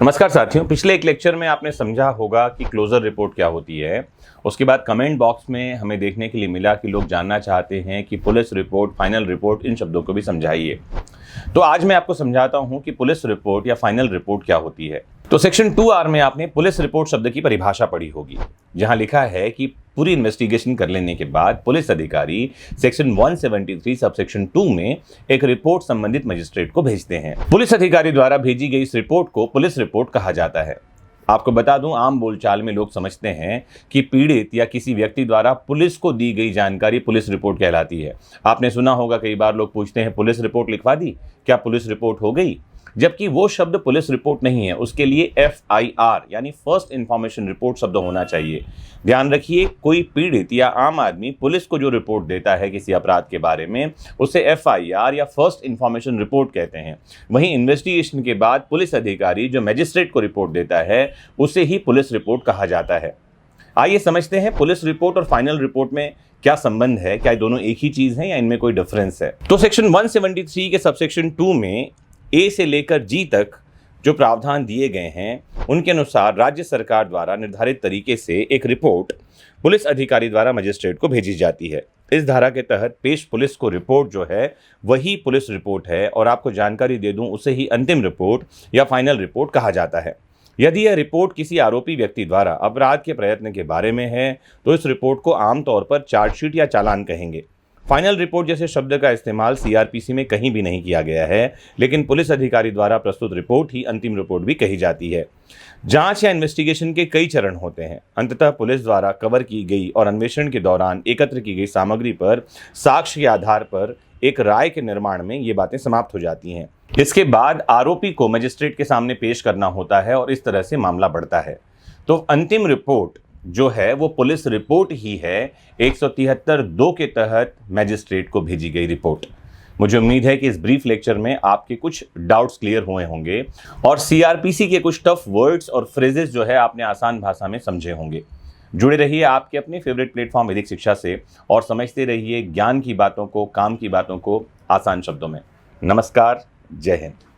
नमस्कार साथियों, पिछले एक लेक्चर में आपने समझा होगा कि क्लोजर रिपोर्ट क्या होती है। उसके बाद कमेंट बॉक्स में हमें देखने के लिए मिला कि लोग जानना चाहते हैं कि पुलिस रिपोर्ट, फाइनल रिपोर्ट, इन शब्दों को भी समझाइए। तो आज मैं आपको समझाता हूं कि पुलिस रिपोर्ट या फाइनल रिपोर्ट क्या होती है। तो सेक्शन 2R में आपने पुलिस रिपोर्ट शब्द की परिभाषा पढ़ी होगी, जहां लिखा है कि पूरी इन्वेस्टिगेशन कर लेने के बाद पुलिस अधिकारी सेक्शन 173 सब सेक्शन 2 में एक रिपोर्ट संबंधित मजिस्ट्रेट को भेजते हैं। पुलिस अधिकारी द्वारा भेजी गई इस रिपोर्ट को पुलिस रिपोर्ट कहा जाता है। आपको बता दूं, आम बोलचाल में लोग समझते हैं कि पीड़ित या किसी व्यक्ति द्वारा पुलिस को दी गई जानकारी पुलिस रिपोर्ट कहलाती है। आपने सुना होगा, कई बार लोग पूछते हैं, पुलिस रिपोर्ट लिखवा दी, क्या पुलिस रिपोर्ट हो गई? जबकि वो शब्द पुलिस रिपोर्ट नहीं है, उसके लिए FIR यानी फर्स्ट इंफॉर्मेशन रिपोर्ट शब्द होना चाहिए। ध्यान रखिए, कोई पीड़ित या आम आदमी पुलिस को जो रिपोर्ट देता है किसी अपराध के बारे में, उसे FIR या फर्स्ट इंफॉर्मेशन रिपोर्ट कहते हैं। वहीं इन्वेस्टिगेशन के बाद पुलिस अधिकारी जो मजिस्ट्रेट को रिपोर्ट देता है, उसे ही पुलिस रिपोर्ट कहा जाता है। आइए समझते हैं पुलिस रिपोर्ट और फाइनल रिपोर्ट में क्या संबंध है, क्या दोनों एक ही चीज है या इनमें कोई डिफरेंस है। तो सेक्शन 173 के सबसेक्शन 2 में A से लेकर G तक जो प्रावधान दिए गए हैं, उनके अनुसार राज्य सरकार द्वारा निर्धारित तरीके से एक रिपोर्ट पुलिस अधिकारी द्वारा मजिस्ट्रेट को भेजी जाती है। इस धारा के तहत पेश पुलिस को रिपोर्ट जो है वही पुलिस रिपोर्ट है, और आपको जानकारी दे दूं, उसे ही अंतिम रिपोर्ट या फाइनल रिपोर्ट कहा जाता है। यदि यह रिपोर्ट किसी आरोपी व्यक्ति द्वारा अपराध के प्रयत्न के बारे में है, तो इस रिपोर्ट को आमतौर पर चार्जशीट या चालान कहेंगे। फाइनल रिपोर्ट जैसे शब्द का इस्तेमाल CRPC में कहीं भी नहीं किया गया है, लेकिन पुलिस अधिकारी द्वारा प्रस्तुत रिपोर्ट ही अंतिम रिपोर्ट भी कही जाती है। जांच या इन्वेस्टिगेशन के कई चरण होते हैं। अंततः पुलिस द्वारा कवर की गई और अन्वेषण के दौरान एकत्र की गई सामग्री पर साक्ष्य के आधार पर एक राय के निर्माण में ये बातें समाप्त हो जाती हैं। इसके बाद आरोपी को मजिस्ट्रेट के सामने पेश करना होता है और इस तरह से मामला बढ़ता है। तो अंतिम रिपोर्ट जो है वो पुलिस रिपोर्ट ही है, 173(2) के तहत मजिस्ट्रेट को भेजी गई रिपोर्ट। मुझे उम्मीद है कि इस ब्रीफ लेक्चर में आपके कुछ डाउट्स क्लियर हुए होंगे और CRPC के कुछ टफ वर्ड्स और फ्रेजेस जो है आपने आसान भाषा में समझे होंगे। जुड़े रहिए आपके अपने फेवरेट प्लेटफॉर्म वैदिक शिक्षा से और समझते रहिए ज्ञान की बातों को, काम की बातों को आसान शब्दों में। नमस्कार, जय हिंद।